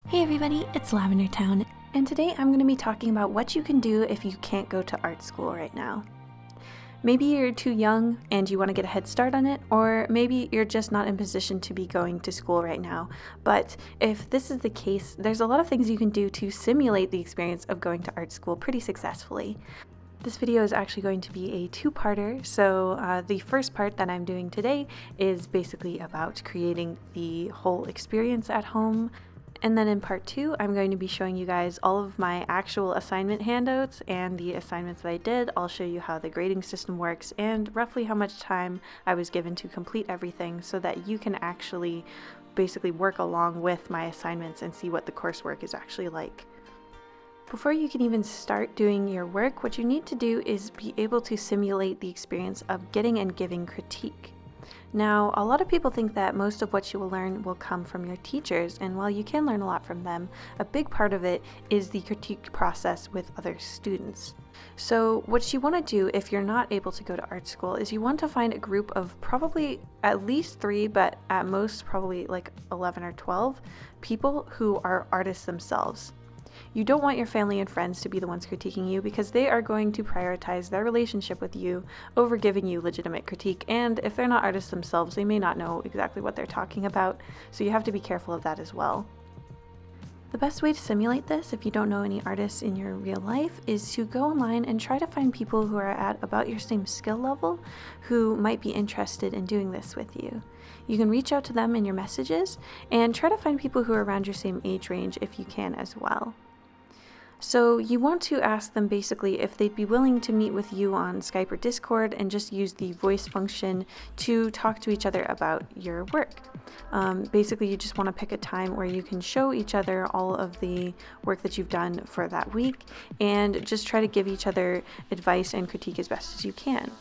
Hey everybody, it's Lavender Town, and today I'm going to be talking about what you can do if you can't go to art school right now. Maybe you're too young and you want to get a head start on it, or maybe you're just not in position to be going to school right now. But if this is the case, there's a lot of things you can do to simulate the experience of going to art school pretty successfully. This video is actually going to be a two-parter, so the first part that I'm doing today is basically about creating the whole experience at home. And then in part 2, I'm going to be showing you guys all of my actual assignment handouts and the assignments that I did. I'll show you how the grading system works and roughly how much time I was given to complete everything so that you can actually basically work along with my assignments and see what the coursework is actually like. Before you can even start doing your work, what you need to do is be able to simulate the experience of getting and giving critique. Now, a lot of people think that most of what you will learn will come from your teachers, and while you can learn a lot from them, a big part of it is the critique process with other students. So what you want to do if you're not able to go to art school is you want to find a group of probably at least 3, but at most probably like 11 or 12 people who are artists themselves. You don't want your family and friends to be the ones critiquing you because they are going to prioritize their relationship with you over giving you legitimate critique, and if they're not artists themselves, they may not know exactly what they're talking about, so you have to be careful of that as well. The best way to simulate this, if you don't know any artists in your real life, is to go online and try to find people who are at about your same skill level who might be interested in doing this with you. You can reach out to them in your messages and try to find people who are around your same age range if you can as well. So you want to ask them basically if they'd be willing to meet with you on Skype or Discord and just use the voice function to talk to each other about your work. Basically, you just want to pick a time where you can show each other all of the work that you've done for that week and just try to give each other advice and critique as best as you can.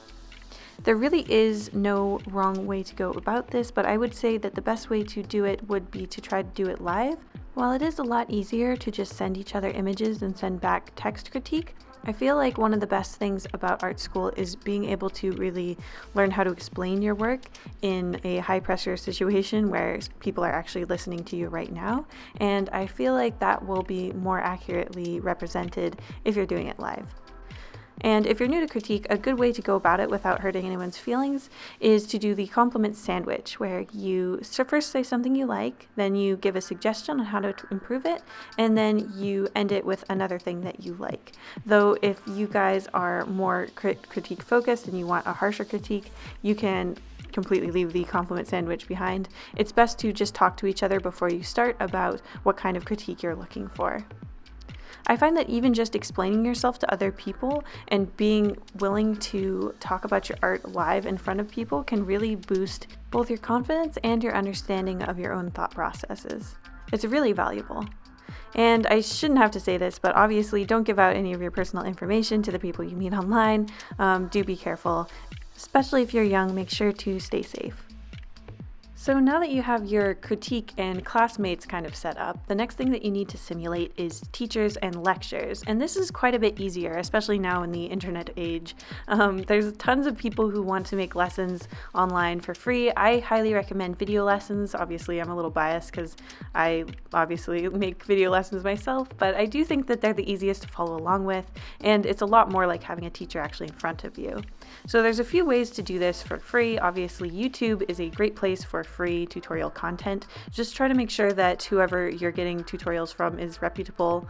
There really is no wrong way to go about this, but I would say that the best way to do it would be to try to do it live. While it is a lot easier to just send each other images and send back text critique, I feel like one of the best things about art school is being able to really learn how to explain your work in a high pressure situation where people are actually listening to you right now, and I feel like that will be more accurately represented if you're doing it live. And if you're new to critique, a good way to go about it without hurting anyone's feelings is to do the compliment sandwich, where you first say something you like, then you give a suggestion on how to improve it, and then you end it with another thing that you like. Though if you guys are more critique focused and you want a harsher critique, you can completely leave the compliment sandwich behind. It's best to just talk to each other before you start about what kind of critique you're looking for. I find that even just explaining yourself to other people and being willing to talk about your art live in front of people can really boost both your confidence and your understanding of your own thought processes. It's really valuable. And I shouldn't have to say this, but obviously don't give out any of your personal information to the people you meet online. Do be careful. Especially if you're young, make sure to stay safe. So now that you have your critique and classmates kind of set up, the next thing that you need to simulate is teachers and lectures. And this is quite a bit easier, especially now in the internet age. There's tons of people who want to make lessons online for free. I highly recommend video lessons. Obviously, I'm a little biased because I obviously make video lessons myself, but I do think that they're the easiest to follow along with, and it's a lot more like having a teacher actually in front of you. So there's a few ways to do this for free. Obviously, YouTube is a great place for free tutorial content. Just try to make sure that whoever you're getting tutorials from is reputable,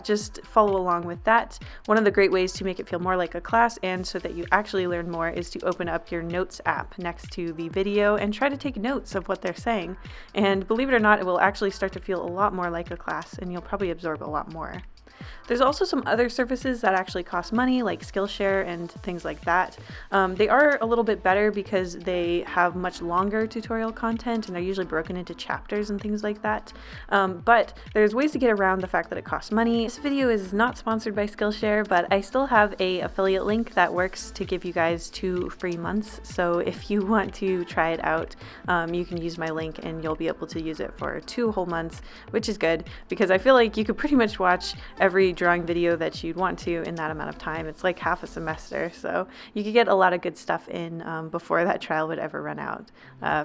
just follow along with that. One of the great ways to make it feel more like a class and so that you actually learn more is to open up your notes app next to the video and try to take notes of what they're saying. And believe it or not, it will actually start to feel a lot more like a class and you'll probably absorb a lot more. There's also some other services that actually cost money, like Skillshare and things like that. They are a little bit better because they have much longer tutorial content and they're usually broken into chapters and things like that. But there's ways to get around the fact that it costs money. This video is not sponsored by Skillshare, but I still have an affiliate link that works to give you guys 2 free months. So if you want to try it out, you can use my link and you'll be able to use it for 2 whole months, which is good because I feel like you could pretty much watch every drawing video that you'd want to in that amount of time. It's like half a semester, so you could get a lot of good stuff in before that trial would ever run out.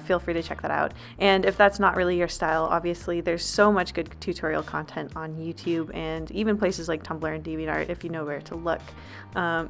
Feel free to check that out. And if that's not really your style, obviously there's so much good tutorial content on YouTube and even places like Tumblr and DeviantArt if you know where to look.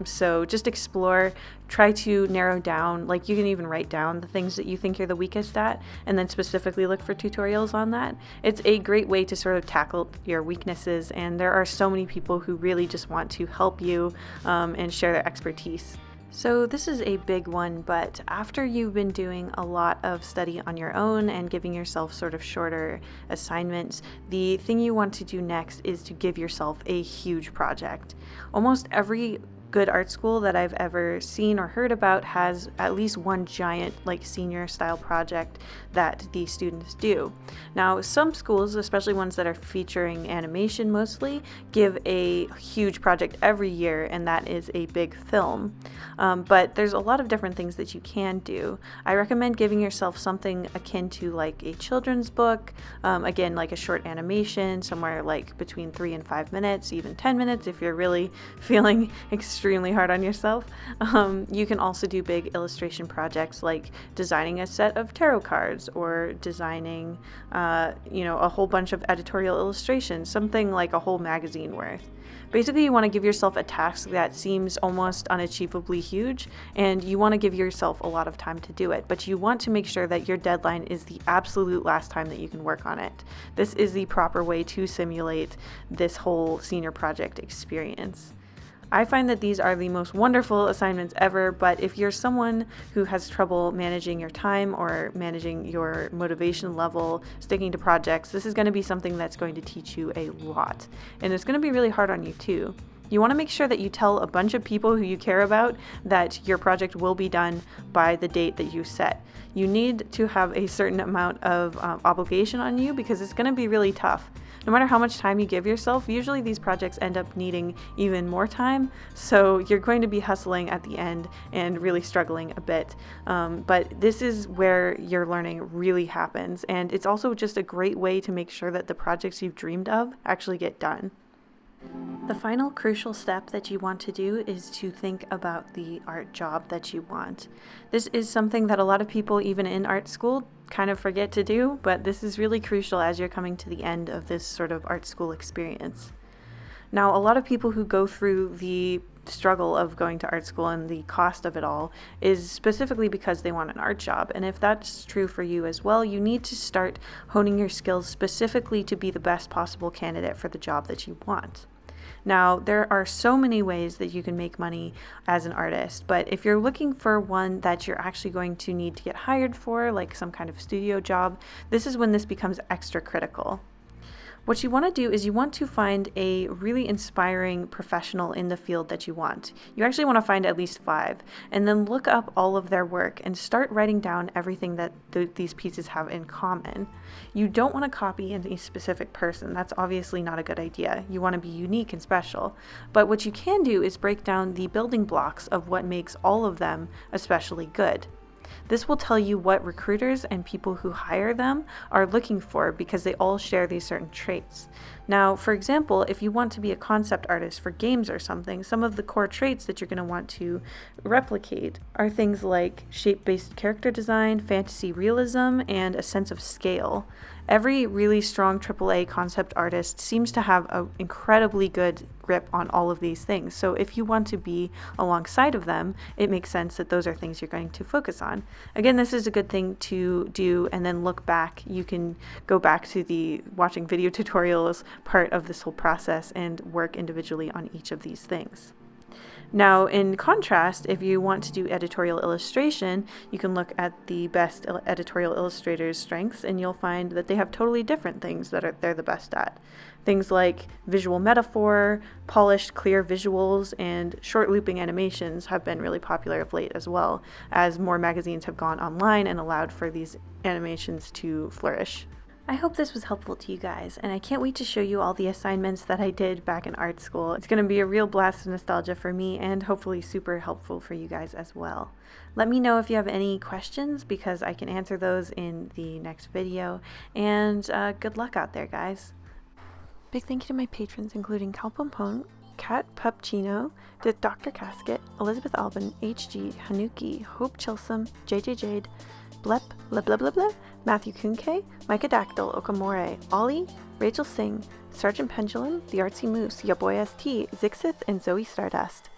So just explore, try to narrow down, like you can even write down the things that you think you're the weakest at and then specifically look for tutorials on that. It's a great way to sort of tackle your weaknesses, and there are so many people who really just want to help you and share their expertise. So this is a big one, but after you've been doing a lot of study on your own and giving yourself sort of shorter assignments, the thing you want to do next is to give yourself a huge project. Almost every good art school that I've ever seen or heard about has at least one giant like senior style project that the students do. Now some schools, especially ones that are featuring animation mostly, give a huge project every year, and that is a big film. But there's a lot of different things that you can do. I recommend giving yourself something akin to like a children's book, again like a short animation, somewhere like between 3 and 5 minutes, even 10 minutes if you're really feeling extremely hard on yourself. You can also do big illustration projects like designing a set of tarot cards or designing a whole bunch of editorial illustrations, something like a whole magazine worth. Basically, you want to give yourself a task that seems almost unachievably huge, and you want to give yourself a lot of time to do it, but you want to make sure that your deadline is the absolute last time that you can work on it. This is the proper way to simulate this whole senior project experience. I find that these are the most wonderful assignments ever, but if you're someone who has trouble managing your time or managing your motivation level, sticking to projects, this is going to be something that's going to teach you a lot. And it's going to be really hard on you too. You want to make sure that you tell a bunch of people who you care about that your project will be done by the date that you set. You need to have a certain amount of obligation on you because it's going to be really tough. No matter how much time you give yourself, usually these projects end up needing even more time, so you're going to be hustling at the end and really struggling a bit. But this is where your learning really happens, and it's also just a great way to make sure that the projects you've dreamed of actually get done. The final crucial step that you want to do is to think about the art job that you want. This is something that a lot of people, even in art school, kind of forget to do, but this is really crucial as you're coming to the end of this sort of art school experience. Now, a lot of people who go through the struggle of going to art school and the cost of it all is specifically because they want an art job. And if that's true for you as well, you need to start honing your skills specifically to be the best possible candidate for the job that you want. Now, there are so many ways that you can make money as an artist, but if you're looking for one that you're actually going to need to get hired for, like some kind of studio job, this is when this becomes extra critical. What you want to do is you want to find a really inspiring professional in the field that you want. You actually want to find at least 5, and then look up all of their work and start writing down everything that these pieces have in common. You don't want to copy any specific person. That's obviously not a good idea. You want to be unique and special. But what you can do is break down the building blocks of what makes all of them especially good. This will tell you what recruiters and people who hire them are looking for because they all share these certain traits. Now, for example, if you want to be a concept artist for games or something, some of the core traits that you're going to want to replicate are things like shape-based character design, fantasy realism, and a sense of scale. Every really strong AAA concept artist seems to have an incredibly good grip on all of these things. So if you want to be alongside of them, it makes sense that those are things you're going to focus on. Again, this is a good thing to do and then look back. You can go back to the watching video tutorials part of this whole process and work individually on each of these things. Now, in contrast, if you want to do editorial illustration, you can look at the best editorial illustrators' strengths, and you'll find that they have totally different things that they're the best at. Things like visual metaphor, polished, clear visuals, and short looping animations have been really popular of late as well, as more magazines have gone online and allowed for these animations to flourish. I hope this was helpful to you guys, and I can't wait to show you all the assignments that I did back in art school. It's going to be a real blast of nostalgia for me and hopefully super helpful for you guys as well. Let me know if you have any questions because I can answer those in the next video, and good luck out there, guys. Big thank you to my patrons, including Cal Pompone, Kat Pupchino, Dr. Casket, Elizabeth Albin, HG, Hanuki, Hope Chilsum, JJ Jade, Blep, Blah Blah Blah Blah, Matthew Kunke, Micah Dactyl, Okamore, Ollie, Rachel Singh, Sergeant Pendulum, The Artsy Moose, Ya Boy ST, Zixith, and Zoe Stardust.